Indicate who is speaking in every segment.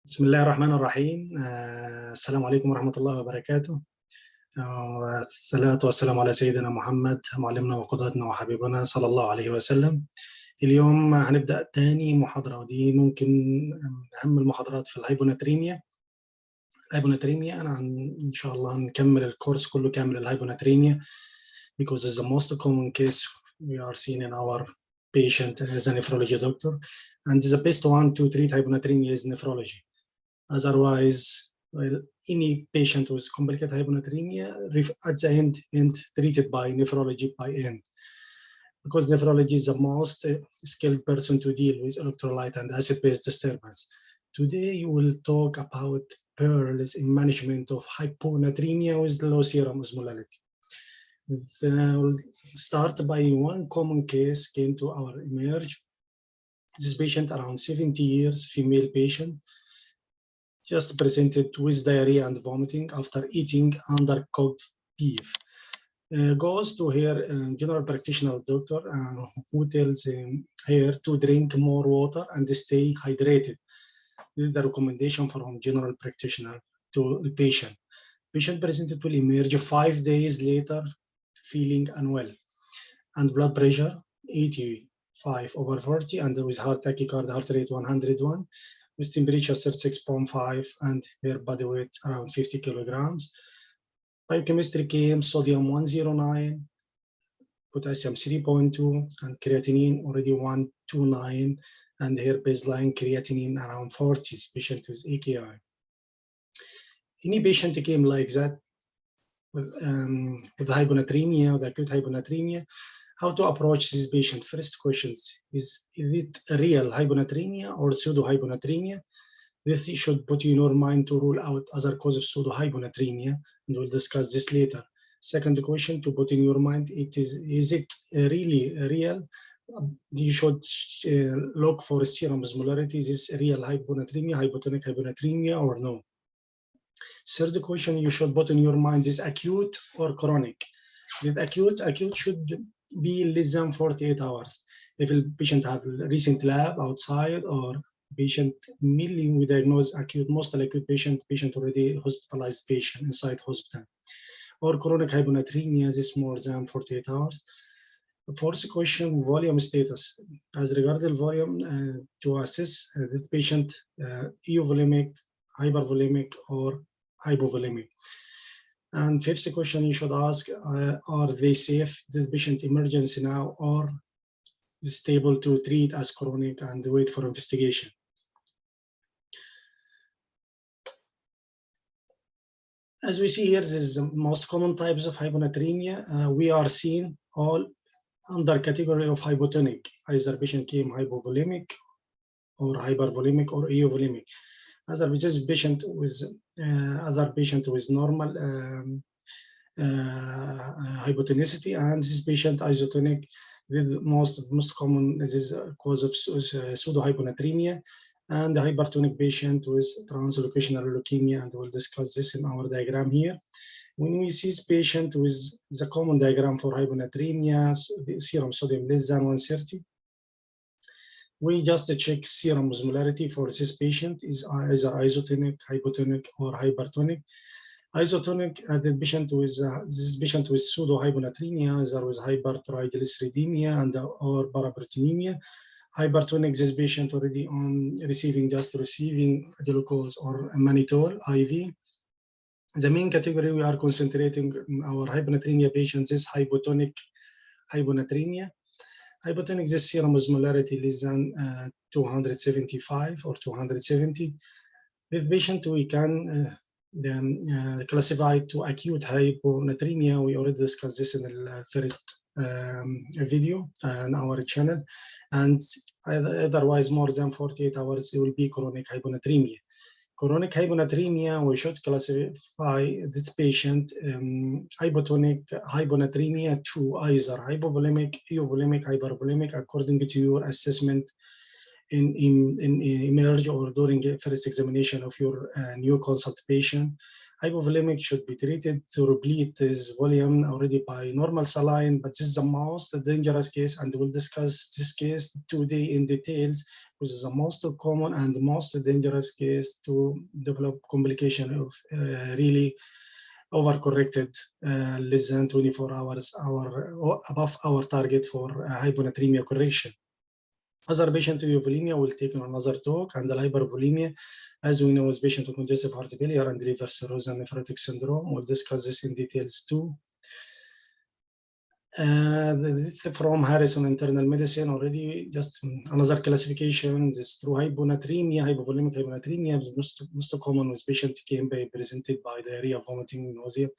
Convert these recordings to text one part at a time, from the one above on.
Speaker 1: بسم الله الرحمن الرحيم. السلام عليكم ورحمة الله وبركاته. والصلاة والسلام على سيدنا محمد معلمنا وقدوتنا وحبيبنا صلى الله عليه وسلم. اليوم هنبدأ تاني محاضرة، ودي ممكن من أهم المحاضرات في الهايبوناتريميا. أنا إن شاء الله هنكمل الكورس كله كامل الهايبوناتريميا because it's the most common case we are seeing in our patient as a nephrology doctor, and the best one to treat hyponatremia is nephrology. Otherwise, any patient with complicated hyponatremia at the end treated by nephrology by end, because nephrology is the most skilled person to deal with electrolyte and acid-base disturbance. Today, you will talk about pearls in management of hyponatremia with low serum osmolality. We'll start by one common case came to our emerge. This patient around 70 years, female patient, just presented with diarrhea and vomiting after eating undercooked beef. Goes to her general practitioner doctor who tells her to drink more water and stay hydrated. This is the recommendation from general practitioner to the patient. Patient presented will emerge 5 days later feeling unwell, and blood pressure 85/40, and with heart tachycardia, heart rate 101, with temperature 36.5 and her body weight around 50 kilograms. Biochemistry came sodium 109, potassium 3.2, and creatinine already 129, and her baseline creatinine around 40, patient with AKI. Any patient came like that with hyponatremia, with acute hyponatremia, how to approach this patient? First question is it real hyponatremia or pseudo hyponatremia? This should put in your mind to rule out other cause of pseudo hyponatremia, and we'll discuss this later. Second question to put in your mind, is it really real? You should look for serum osmolarity. Is this real hyponatremia, hypotonic hyponatremia, or no? Third question you should put in your mind is acute or chronic. With acute should be less than 48 hours. If a patient have recent lab outside, or patient mainly we diagnose acute, mostly acute patient already hospitalized patient inside hospital. Or chronic hyponatremia is more than 48 hours. Fourth question, volume status. As regards the volume, to assess this patient euvolemic, hypervolemic, or hypovolemic. And fifth question you should ask, are they safe? This patient emergency now, or stable to treat as chronic and wait for investigation? As we see here, this is the most common types of hyponatremia. We are seeing all under category of hypotonic. Either patient came hypovolemic, or hypervolemic, or eovolemic. Other patient with normal hypotonicity, and this patient isotonic. The most common is cause of pseudo hyponatremia, and the hypertonic patient with translocational leukemia, and we'll discuss this in our diagram here. When we see this patient with the common diagram for hyponatremia, serum sodium less than 130, we just check serum osmolarity for this patient is either isotonic, hypotonic, or hypertonic. Isotonic, the patient with this patient with pseudo hyponatremia, either with hypertriglyceridemia and or paraproteinemia. Hypertonic, this patient already on receiving glucose or mannitol IV. The main category we are concentrating our hyponatremia patients is hypotonic hyponatremia. Hypotonic, this serum osmolarity less than 275 or 270. With patient, we can classify to acute hyponatremia. We already discussed this in the first video on our channel. And otherwise, more than 48 hours, it will be chronic hyponatremia. Chronic hyponatremia, we should classify this patient hypotonic hyponatremia to either hypovolemic, eovolemic, hypervolemic, according to your assessment in emerge or during first examination of your new consult patient. Hypovolemic should be treated to replete his volume already by normal saline, but this is the most dangerous case, and we'll discuss this case today in details, which is the most common and most dangerous case to develop complication of really overcorrected less than 24 hours above our target for hyponatremia correction. Other patient with euvolemia will take another talk, and the hypervolemia, as we know, is patient with congestive heart failure and liver cirrhosis and nephrotic syndrome. We'll discuss this in details too. This is from Harrison Internal Medicine already. Just another classification. This through hyponatremia, hypovolemic hyponatremia, most common with patient came by presented by diarrhea, vomiting, nausea,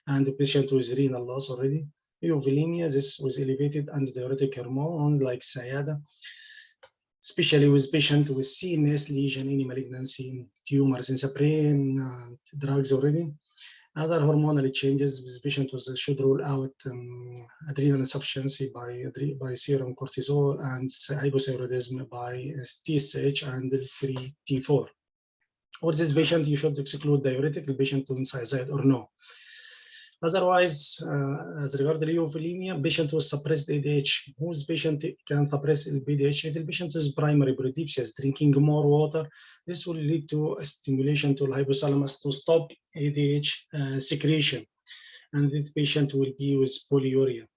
Speaker 1: and the patient with renal loss already. Euvolemia, this was elevated antidiuretic hormone like Sayada, especially with patient with CNS lesion, any malignancy, tumors in the brain, drugs already. Other hormonal changes with patient should rule out adrenal insufficiency by serum cortisol and hypothyroidism by TSH and free T4. Or this patient, you should exclude diuretic, the patient on thiazide or no. Otherwise, as regard the euvolemia, patient with suppressed ADH, whose patient can suppress BDH? If the patient is primary bradipsias, drinking more water, this will lead to a stimulation to the hypothalamus to stop ADH secretion, and this patient will be with polyuria.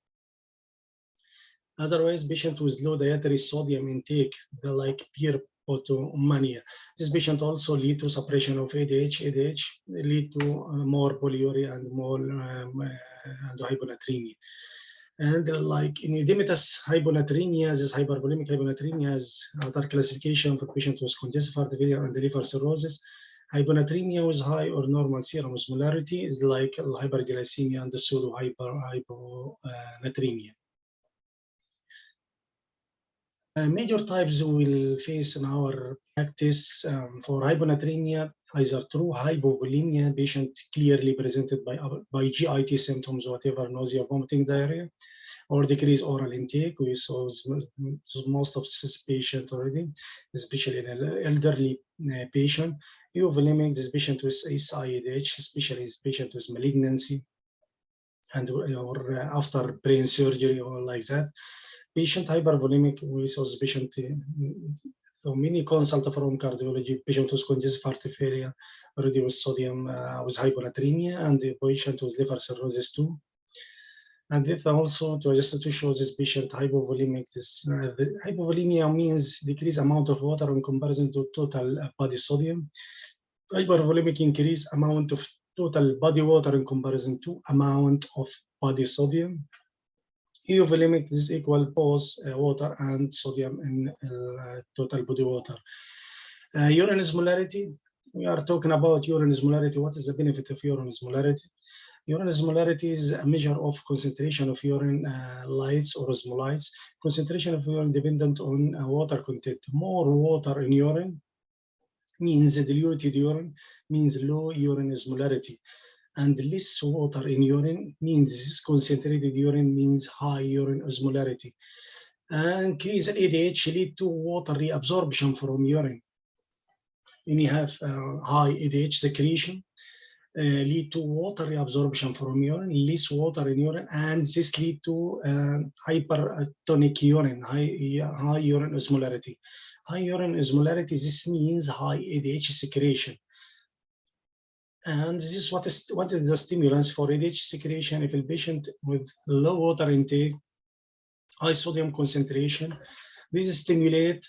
Speaker 1: Otherwise, patient with low dietary sodium intake, like beer potomania. This patient also lead to suppression of ADH. ADH lead to more polyuria and more and hyponatremia. And like in edematous hyponatremia, this hypervolemic hyponatremia is another classification for patients with congestive heart failure and liver cirrhosis. Hyponatremia with high or normal serum osmolarity is like hyperglycemia and the pseudo hyponatremia. Major types we'll face in our practice for hyponatremia, either through hypovolemia, patient clearly presented by GIT symptoms, whatever, nausea, vomiting, diarrhea, or decreased oral intake. We saw most of this patient already, especially in an elderly patient. Euvolemic, this patient with SIADH, especially this patient with malignancy, and or after brain surgery or like that. Patient hypervolemic, we saw this patient, so many consult from cardiology, patient with congestive heart failure, already with sodium, with hyponatremia, and the patient with liver cirrhosis too. And this also, just to show this patient hypovolemic, the hypovolemia means decreased amount of water in comparison to total body sodium. Hypervolemic increased amount of total body water in comparison to amount of body sodium. Euvolemic is equal both water and sodium in total body water. Uranus molarity, we are talking about Uranus molarity. What is the benefit of Uranus molarity? Uranus molarity is a measure of concentration of urine lights or osmolytes. Concentration of urine dependent on water content. More water in urine means diluted urine, means low urine osmolarity. And less water in urine means concentrated urine, means high urine osmolarity. And increase ADH lead to water reabsorption from urine. When you have high ADH secretion, lead to water reabsorption from urine, less water in urine, and this lead to hypertonic urine, high urine osmolarity. High urine osmolarity, this means high ADH secretion. And this is what is the stimulants for ADH secretion. If a patient with low water intake, high sodium concentration, this stimulate.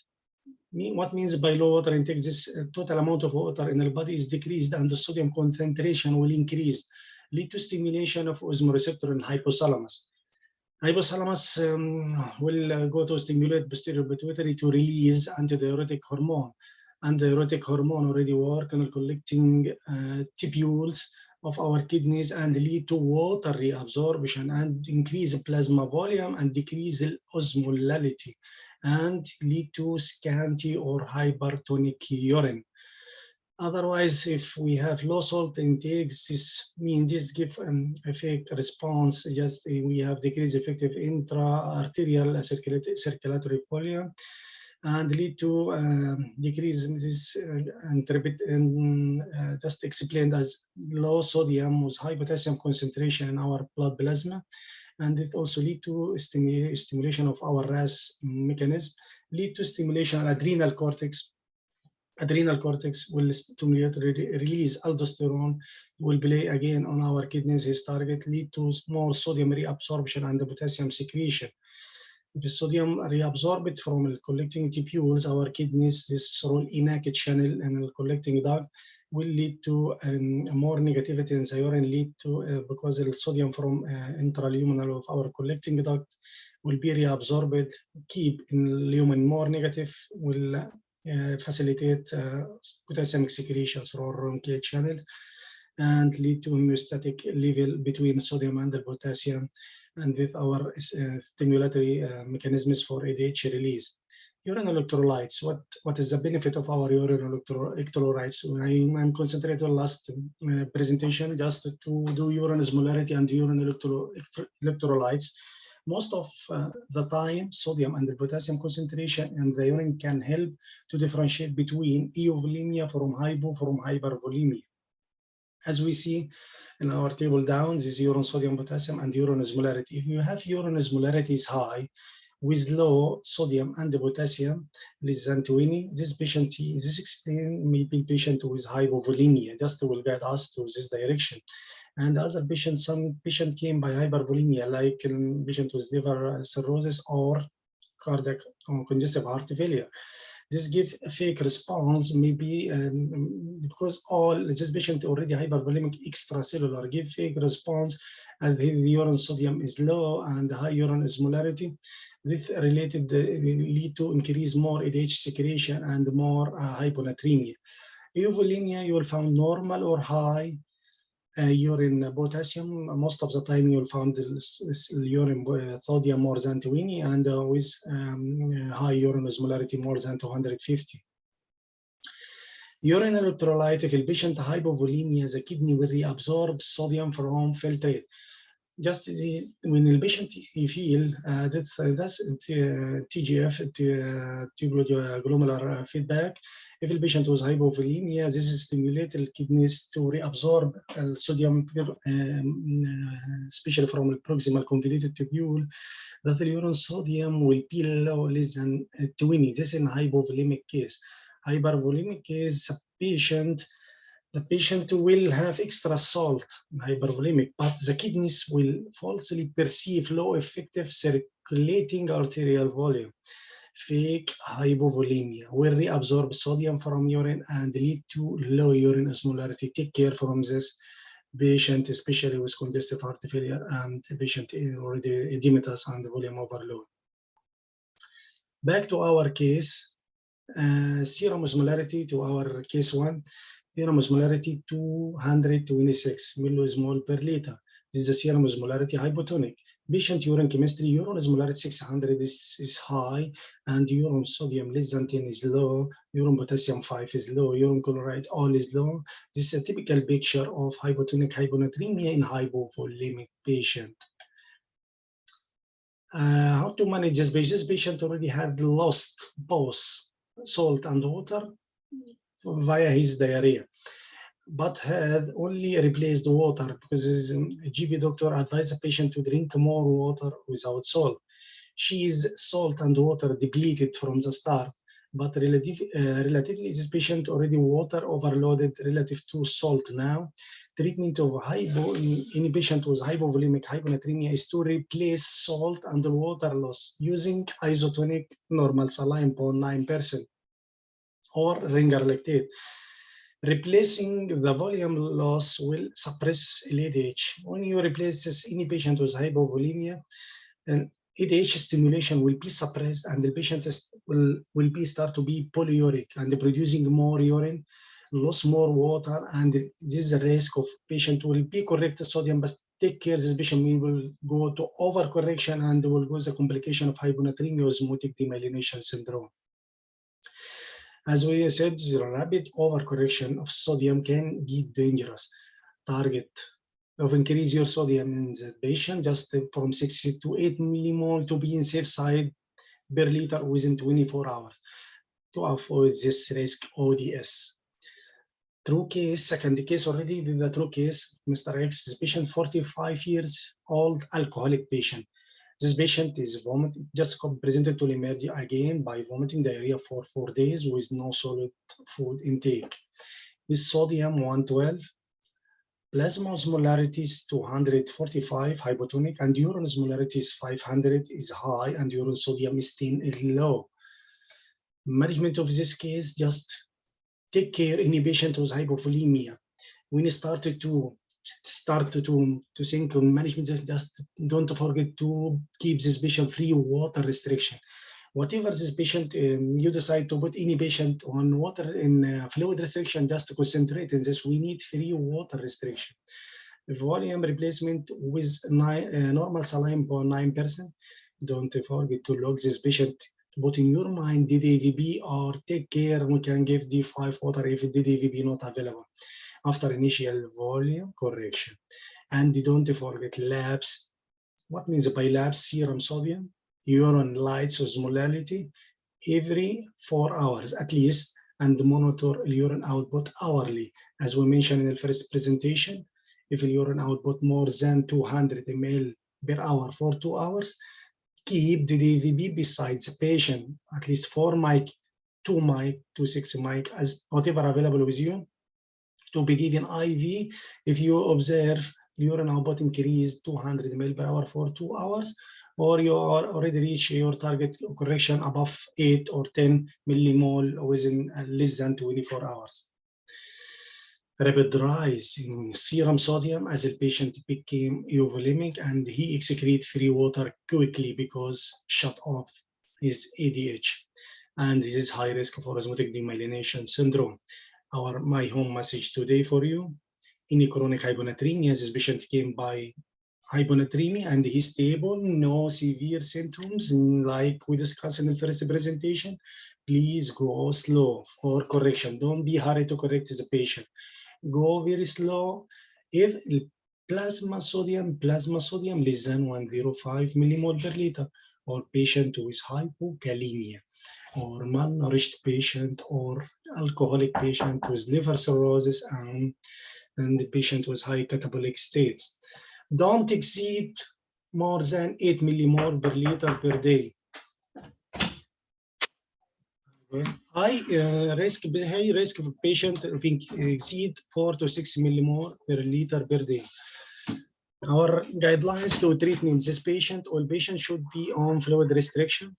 Speaker 1: What means by low water intake? This total amount of water in the body is decreased and the sodium concentration will increase, lead to stimulation of osmoreceptor in hypothalamus. Hypothalamus will go to stimulate posterior pituitary to release antidiuretic hormone. Antidiuretic hormone already work on collecting tubules of our kidneys and lead to water reabsorption and increase plasma volume and decrease osmolality and lead to scanty or hypertonic urine. Otherwise, if we have low salt intake, this means this give a fake response. Just we have decreased effective intra-arterial circulatory volume. and lead to decrease in this just explained as low sodium with high potassium concentration in our blood plasma, and it also lead to stimulation of our RAS mechanism, lead to stimulation of adrenal cortex. Adrenal cortex will stimulate release aldosterone, will play again on our kidneys, his target, lead to more sodium reabsorption and the potassium secretion. The sodium reabsorbed from the collecting tubules, our kidneys, this through inactive channel and the collecting duct, will lead to more negativity in the urine, lead to because the sodium from intraluminal of our collecting duct will be reabsorbed, keep in lumen more negative, will facilitate potassium secretion through bronchial channels, and lead to homeostatic level between sodium and the potassium, and with our stimulatory mechanisms for ADH release. Urine electrolytes, what is the benefit of our urine electrolytes? I'm concentrating on last presentation just to do urine osmolarity and urine electrolytes. Most of the time, sodium and the potassium concentration in the urine can help to differentiate between eovolemia from hypervolemia. As we see in our table down, this is urine sodium, potassium, and urine osmolarity. If you have urine osmolarity is high with low sodium and the potassium less than 20, this patient, this explain maybe patient with hypovolemia, just will guide us to this direction. And other patients, some patient came by hypervolemia, like patient with liver cirrhosis or cardiac or congestive heart failure. This give a fake response, maybe because all this patient already hypervolemic extracellular, give fake response, and the urine sodium is low and high urine osmolarity. This related lead to increase more ADH secretion and more hyponatremia. Eovolemia, you will find normal or high urine potassium. Most of the time you will find urine sodium more than 20 and with high urine osmolarity more than 250. Urine electrolyte, if the patient hypovolemia, the kidney will reabsorb sodium from filtrate. Just when the patient you feel that's TGF, tubular feedback. If the patient was hypovolemia, this stimulates the kidneys to reabsorb sodium, especially from the proximal convoluted tubule. That the urine sodium will be low, less than 20. This is in hypovolemic case. Hypervolemic case, the patient will have extra salt, hypervolemic, but the kidneys will falsely perceive low effective circulating arterial volume. Fake hypovolemia will reabsorb sodium from urine and lead to low urine osmolarity. Take care from this patient, especially with congestive heart failure and the patient already edematous and volume overload. Back to our case, serum osmolarity to our case 1. Serum osmolarity 226 millismol per liter. This is the serum osmolarity hypotonic. Patient urine chemistry, urine osmolarity 600 is high, and urine sodium less than 10 is low, urine potassium 5 is low, urine chloride all is low. This is a typical picture of hypotonic hyponatremia in hypovolemic patient. How to manage this patient? This patient already had lost both salt and water via his diarrhea, but had only replaced water because his GP doctor advised the patient to drink more water without salt. She is salt and water depleted from the start, but relatively this patient already water overloaded relative to salt now. Treatment of any patient with hypovolemic hyponatremia is to replace salt and water loss using isotonic normal saline 0.9% or ringer lactate. Replacing the volume loss will suppress LADH. When you replace any patient with hypovolemia, ADH stimulation will be suppressed and the patient will be start to be polyuric and producing more urine, lose more water, and this is the risk of patient will be correct sodium, but take care this patient will go to overcorrection and will go the complication of hyponatremia osmotic demyelination syndrome. As we said, the rapid overcorrection of sodium can be dangerous. Target of increase your sodium in the patient just from 6 to 8 millimole to be in safe side. per liter within 24 hours to avoid this risk ODS. True case, second case already, the true case, Mr. X, this patient 45 years old, alcoholic patient. This patient is vomiting, just presented to emergency again by vomiting diarrhea for 4 days with no solid food intake. With sodium 112, plasma osmolarity is 245, hypotonic, and Uranus Molarity is 500, is high, and urine sodium is 10, is low. Management of this case, just take care any patient with hypovolemia. When you start to think on management, just don't forget to keep this patient free water restriction. Whatever this patient, you decide to put any patient on water in fluid restriction, just to concentrate in this, we need free water restriction. Volume replacement with normal saline 0.9%. Don't forget to log this patient. Put in your mind DDVB or take care, we can give D5 water if DDVB not available after initial volume correction. And don't forget labs. What means by labs? Serum sodium, urine lights osmolality every 4 hours at least, and monitor urine output hourly. As we mentioned in the first presentation, if urine output more than 200 ml per hour for 2 hours, keep the DVB besides the patient, at least 4 mic, 2 mic, 2 6 mic, as whatever available with you, to be given IV if you observe urine output increase 200 ml per hour for 2 hours, or you are already reach your target correction above 8 or 10 millimole within less than 24 hours. Rapid rise in serum sodium as the patient became euvolemic and he excreted free water quickly because shut off his ADH. And this is high risk for osmotic demyelination syndrome. My home message today for you: any chronic hyponatremia, this patient came by hyponatremia and he's stable, no severe symptoms like we discussed in the first presentation, please go slow for correction. Don't be hurried to correct the patient. Go very slow. If plasma sodium less than 105 millimole per liter, or patient with hypokalemia, or malnourished patient, or alcoholic patient with liver cirrhosis, and the patient with high catabolic states. Don't exceed more than 8 millimole per liter per day. High risk of patient exceed 4 to 6 millimole per liter per day. Our guidelines to treatment this patient: all patients should be on fluid restriction,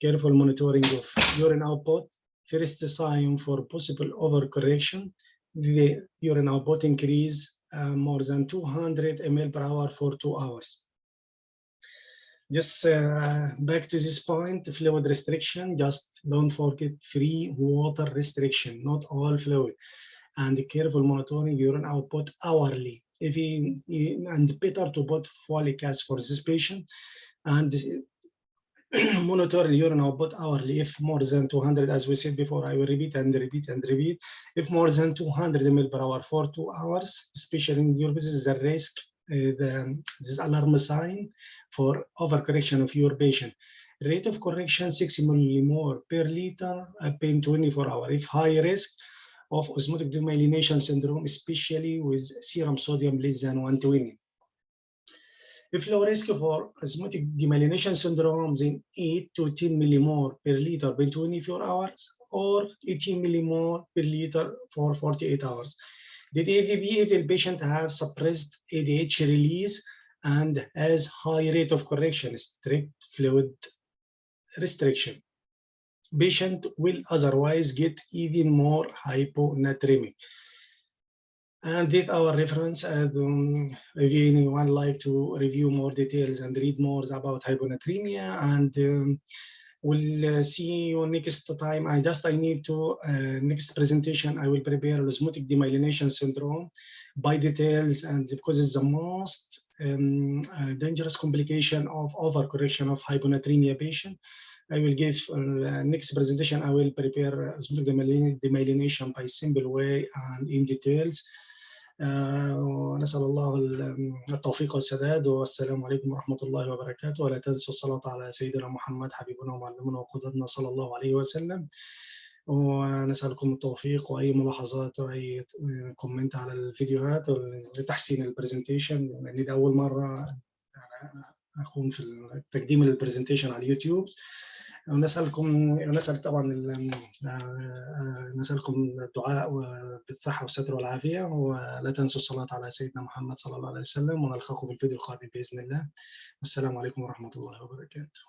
Speaker 1: careful monitoring of urine output, first sign for possible overcorrection, the urine output increase more than 200 ml per hour for 2 hours. Just back to this point, fluid restriction, just don't forget free water restriction, not all fluid, and careful monitoring urine output hourly. And better to put folic acid for this patient, and monitor urine output hourly. If more than 200, as we said before, I will repeat and repeat and repeat. If more than 200 ml per hour for 2 hours, especially in your business, the risk, this alarm sign for overcorrection of your patient. Rate of correction 6 millimole per liter in 24 hours. If high risk of osmotic demyelination syndrome, especially with serum sodium less than 120. If low risk for osmotic demyelination syndrome, then 8 to 10 millimole per liter in 24 hours, or 18 millimole per liter for 48 hours. The AVB if the patient have suppressed ADH release and has high rate of correction, strict fluid restriction. Patient will otherwise get even more hyponatremic. And with our reference, if anyone like to review more details and read more about hyponatremia, and we'll see you next time. I need to, next presentation, I will prepare osmotic demyelination syndrome by details, and because it's the most dangerous complication of overcorrection of hyponatremia patient. I will give next presentation, I will prepare osmotic demyelination by simple way and in details. ونسأل الله التوفيق والسداد. والسلام عليكم ورحمة الله وبركاته. ولا تنسوا الصلاة على سيدنا محمد حبيبنا ومعلمنا وقدوتنا صلى الله عليه وسلم. ونسألكم التوفيق، وأي ملاحظات وأي كومنت على الفيديوهات لتحسين البرزنتيشن، لأن دي أول مرة أكون في تقديم البرزنتيشن على اليوتيوب. ونسأل طبعا نسألكم الدعاء بالصحة والستر والعافية، ولا تنسوا الصلاة على سيدنا محمد صلى الله عليه وسلم، ونلقاكم في الفيديو القادم بإذن الله. والسلام عليكم ورحمة الله وبركاته.